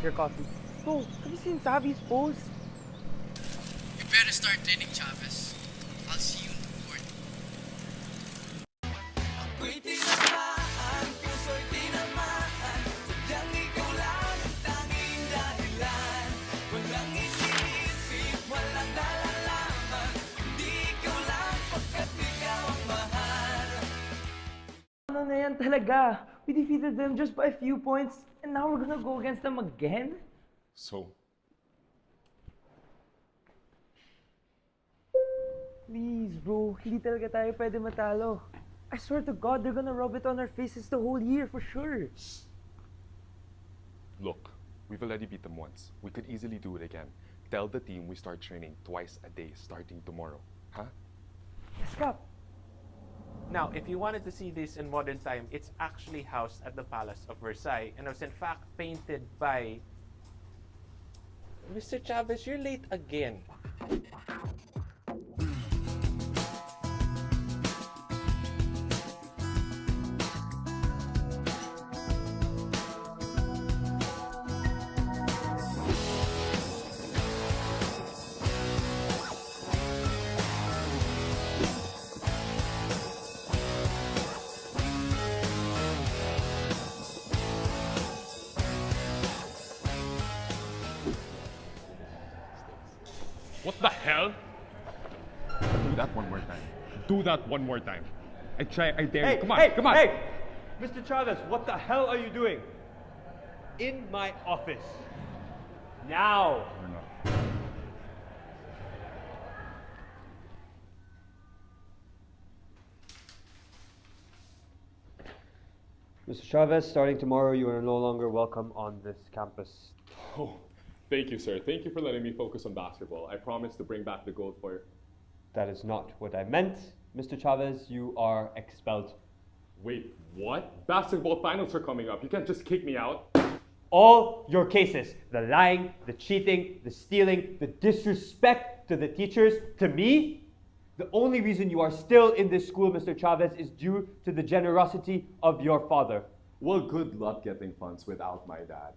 Your coffee. Bro, have you seen Savi's post? You better start training, Chavez. I'll see you in the court. Ano na yan talaga? We defeated them just by a few points, and now we're gonna go against them again? So? Please, bro. Hindi talaga tayo pwede matalo. I swear to God, they're gonna rub it on our faces the whole year for sure. Look, we've already beat them once. We could easily do it again. Tell the team we start training twice a day starting tomorrow. Huh? Yes, Cap. Now, if you wanted to see this in modern time, it's actually housed at the Palace of Versailles and was in fact painted by... Mr. Chavez, you're late again. What the hell? Do that one more time. Do that one more time. I dare you. Come on, come on. Hey! Mr. Chavez, what the hell are you doing? In my office. Now! Or not. Mr. Chavez, starting tomorrow, you are no longer welcome on this campus. Oh, thank you, sir. Thank you for letting me focus on basketball. I promise to bring back the gold for you. That is not what I meant. Mr. Chavez, you are expelled. Wait, what? Basketball finals are coming up. You can't just kick me out. All your cases, the lying, the cheating, the stealing, the disrespect to the teachers, to me, the only reason you are still in this school, Mr. Chavez, is due to the generosity of your father. Well, good luck getting funds without my dad.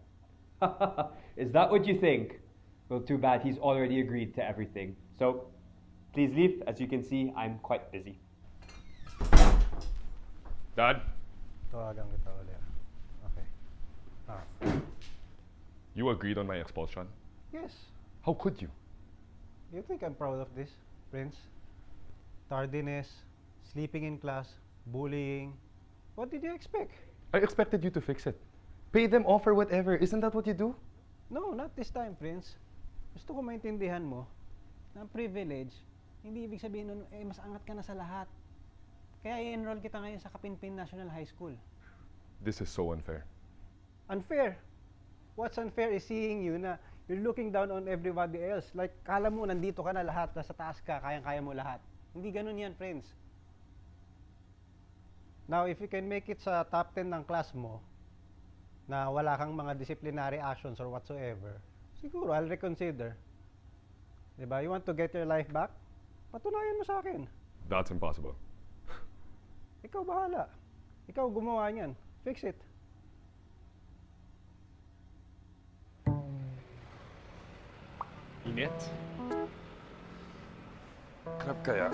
Is that what you think? Well, too bad he's already agreed to everything. So, please leave. As you can see, I'm quite busy. Dad? Tawagan kita ulit. Okay. You agreed on my expulsion? Yes. How could you? You think I'm proud of this, Prince? Tardiness, sleeping in class, bullying. What did you expect? I expected you to fix it. Pay them off or whatever. Isn't that what you do? No, not this time, Prince. Gusto ko maintindihan mo na ang privilege, hindi ibig sabihin nun, mas angat ka na sa lahat. Kaya i-enroll kita ngayon sa Kapinpin National High School. This is so unfair. Unfair? What's unfair is seeing you na you're looking down on everybody else. Like, kala mo nandito ka na lahat, nasa taas ka, kayang-kaya mo lahat. Hindi ganun yan, Prince. Now, if you can make it sa top 10 ng class mo, na wala kang mga disciplinary actions or whatsoever, siguro I'll reconsider. Diba? You want to get your life back? Patunayan mo sa akin. That's impossible. Ikaw bahala. Ikaw gumawa niyan. Fix it. Init? Crap kaya.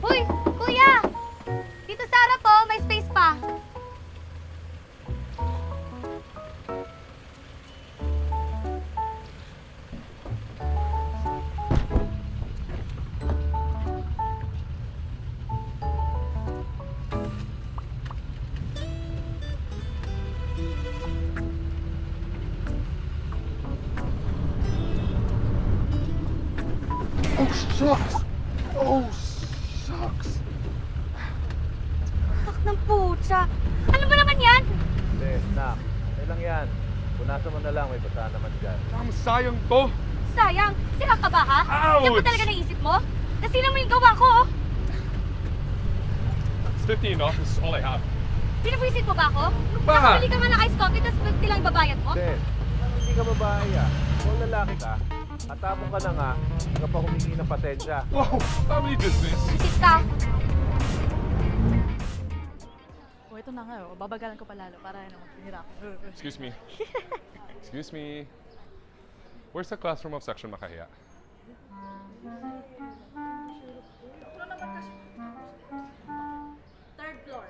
Uy! Kuya! Dito sa harap po, may space pa. Oh, shucks! Oh, shucks! Ak ng putsa! Ano ba naman yan? Hindi, nak. Okay lang yan. Punasan mo na lang, may basa naman dyan. Ang sayang to! Sayang! Sira ka ba ha? Ouch! Yan ba talaga naisip mo? Nasino mo yung gawa ko? 50 enough? This is all I have. Pinabwisit mo ba ako? ba? Nakabili ka nga ng iced coffee, tapos 50 lang babayad mo? Hindi. Hindi ka babae ah. Kung lalaki ka, atapon ka na nga, hindi ka pa humingi ng pasensya. Wow, family business. Bisit ka! Oh, ito na nga. Oh. Babagalan ko pa lalo para naman pinirapan. Excuse me. Excuse me. Where's the classroom of section Makahiya? Third floor.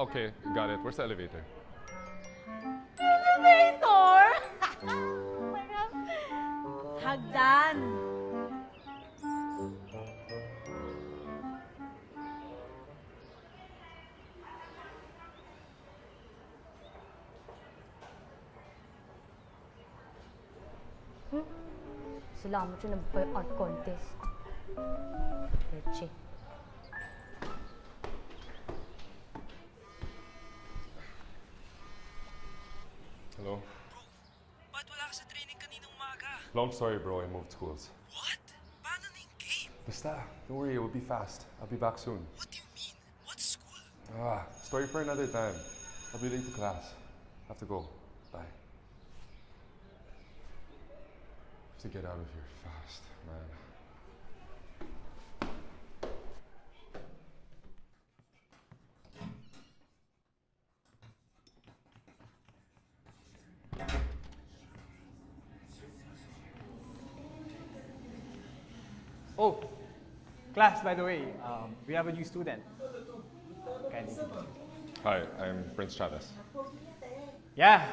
Okay, got it. Where's the elevator? Elevator? Oh my God. Hagdan. Salamat siya ng art contest. Leche. Hello? Ba't wala ka sa training kaninang umaga? Long story, bro. I moved schools. What? Paano na yung game? Basta, don't worry. It will be fast. I'll be back soon. What do you mean? What school? Story for another time. I'll be late to class. Have to go. Bye. Have to get out of here fast, man. Oh, class, by the way, we have a new student. Kindly. Hi, I'm Prince Chavez. Yeah,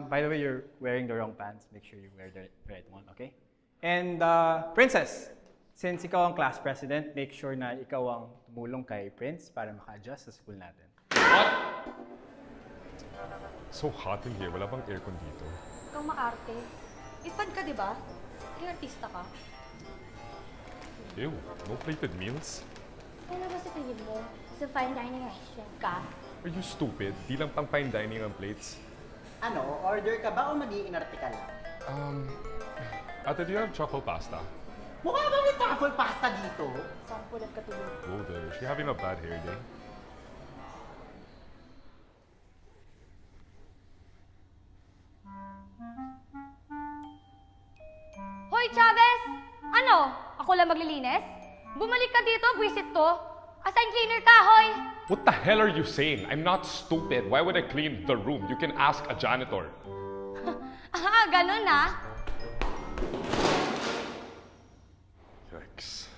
by the way, you're wearing the wrong pants. Make sure you wear the right one, okay? And Princess, since ikaw ang class president, make sure na ikaw ang tumulong kay Prince para maka-adjust sa school natin. So hot in here. Wala bang aircon dito? Ikaw maarte. Ifad ka, di ba? Yung artista ka. Ew, no plated meals? Ano ba sa tingin mo? Sa fine dining restaurant ka? Are you stupid? Di lang pang fine dining ang plates. Ano, order ka ba o mag-iinarte ka lang? Ate, do you have chocolate pasta? Mukha bang may truffle pasta dito? Sample at katulog. Oh, there. Is she having a bad hair day? Hoy, Chavez! Ano? Ako lang maglilinis? Bumalik ka dito, buwisit to. Assign cleaner ka, hoy! What the hell are you saying? I'm not stupid. Why would I clean the room? You can ask a janitor. Ganun ah. Yikes.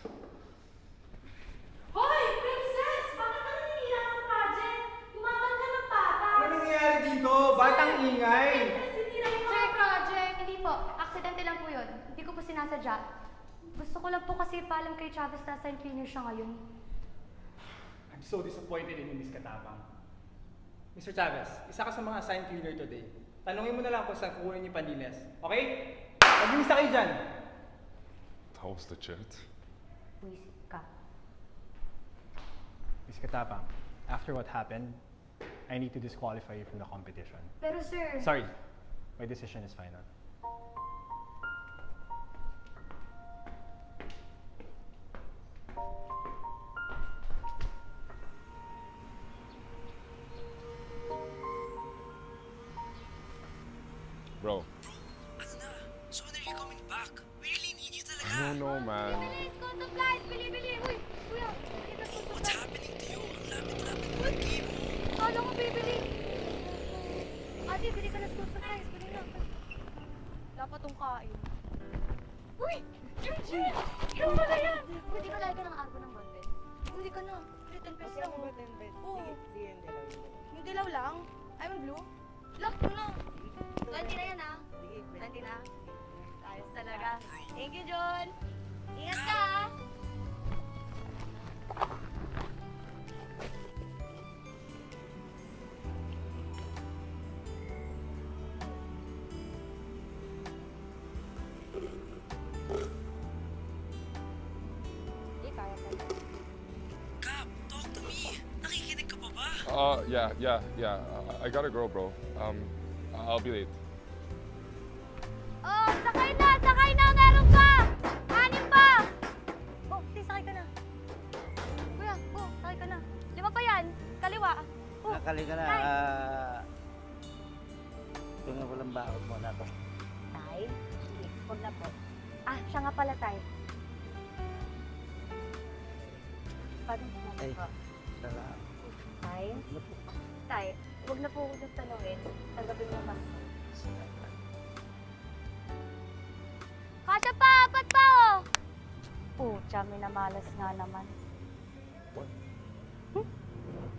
Hoy, Princess! Bakit ka nanihila ng project? Tumakan ka ng patas. Ano nangyayari dito? Batang ingay! Sir, project. Hindi po. Aksidente lang po yun. Hindi ko po sinasadya. Gusto ko lang po kasi paalam kay Chavez na assign cleaner siya ngayon. I'm so disappointed in you, Miss Katabang. Mr. Chavez, isa ka sa mga assigned cleaner today. Tanungin mo na lang kung saan kukunin yung panlinis. Okay? Mag-inis na kayo dyan! That was legit. Buwisit ka. Miss Katabang, after what happened, I need to disqualify you from the competition. Pero sir... Sorry, my decision is final. Bro. Ano na? So when are you coming back? We really need you talaga. I don't know, man. Bili, school supplies! Bili! Uy! Kuya! Bili school What's supplies! happening to you? Ang lapit-lapit mo ng game mo. Kala ko bibili! Ate, bili ka na school supplies! Bili na! Dapat tong kain. Uy! Junjun! Ikaw na na yan! Hindi ka lagi ka ng arbo ng bundle. Hindi ka na. 10 pesos lang. Oo. Sige, hindi lang. Yung dilaw lang? I'm blue? Lock mo na. 20 na yan ah. 20 na. Ayos talaga. Thank you, John. Ingat ka ah. Hindi, kaya ka. Cap, talk to me. Nakikinig ka pa ba? Yeah. I gotta go, bro. I'll be late. Oh, sakay na! Meron pa! Anim pa! Oh, sakay ka na. Kuya, sakay ka na. halika na. Tingnan ko lang baon mo na to. Tay? Sige, huwag na po. Ah, siya nga pala, Tay. Paano naman Ay, po? salamat. Tay? Tay, huwag na po huwag yung tanongin. Tanggapin mo naman. Kasya pa! Apat pa, oh! Pucha, minamalas nga naman. What?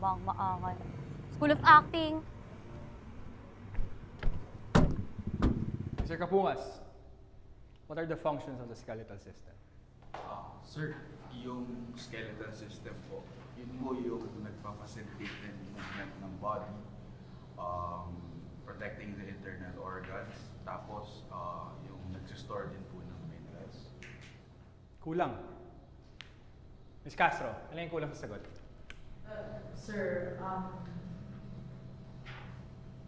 Bang maangal. School of Acting. Mr. Kapungas, what are the functions of the skeletal system? Sir, yung skeletal system po, yun po yung nagpa-facilitate ng movement ng body, protecting the internal organs, tapos yung nagsistore din po ng minerals. Kulang. Ms. Castro, ano yung kulang sa sagot? Sir,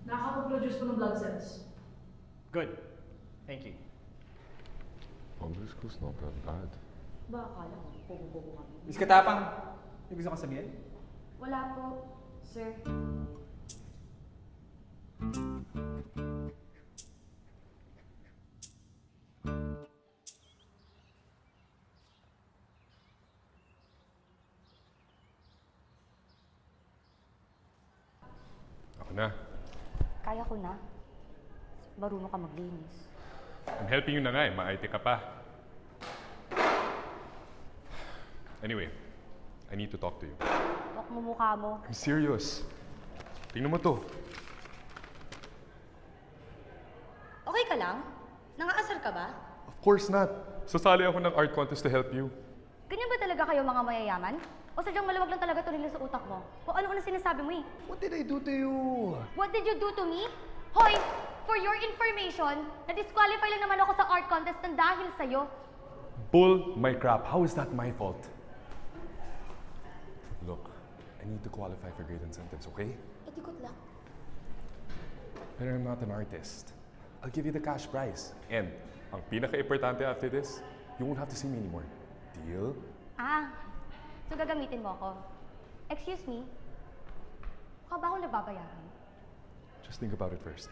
nakakapag-produce po ng blood cells. Good. Thank you. Public school's not that bad. Ba, akala ko, bobo-bobo kami. Ms. Katapang, may gusto kang sabihin? Wala po, sir. Ako na. Kaya ko na. Marunong ka maglinis. I'm helping you na nga eh. Ma-IT ka pa. Anyway, I need to talk to you. Wak mo mukha mo. I'm serious. Tingnan mo to. Okay ka lang? Nangaasar ka ba? Of course not. Sasali ako ng art contest to help you. Ganyan ba talaga kayo mga mayayaman? O sadyang maluwag lang talaga ito nila sa utak mo? Kung ano-ano sinasabi mo eh. What did I do to you? What did you do to me? Hoy, for your information, na-disqualify lang naman ako sa art contest ng dahil sa'yo. Bull my crap. How is that my fault? Look, I need to qualify for grade incentives, okay? Edi good luck. But I'm not an artist. I'll give you the cash prize. And ang pinaka-importante after this, you won't have to see me anymore. Deal? Ah, so gagamitin mo ako. Excuse me, mukha ba akong nababayaran? Just think about it first.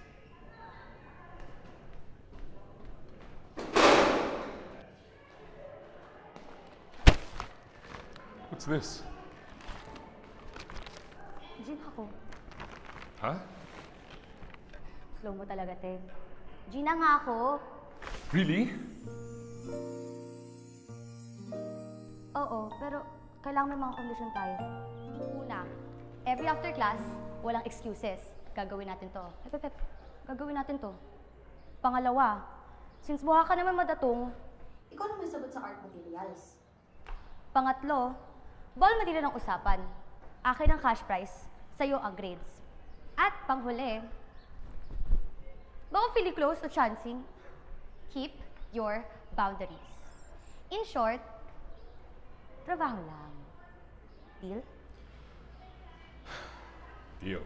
What's this? Gin ako. Huh? Slow mo talaga, Te. Gina nga ako. Really? Oo, pero kailangan may mga kondisyon tayo. Una, every after class, walang excuses. Gagawin natin to. Pep, gagawin natin to. Pangalawa, since mukha ka naman madatong, ikaw na may sagot sa art materials. Pangatlo, ball material ng usapan. Akin ang cash prize, sa'yo ang grades. At panghuli, baka feeling close to chancing, keep your boundaries. In short, trabaho lang. Deal? Deal.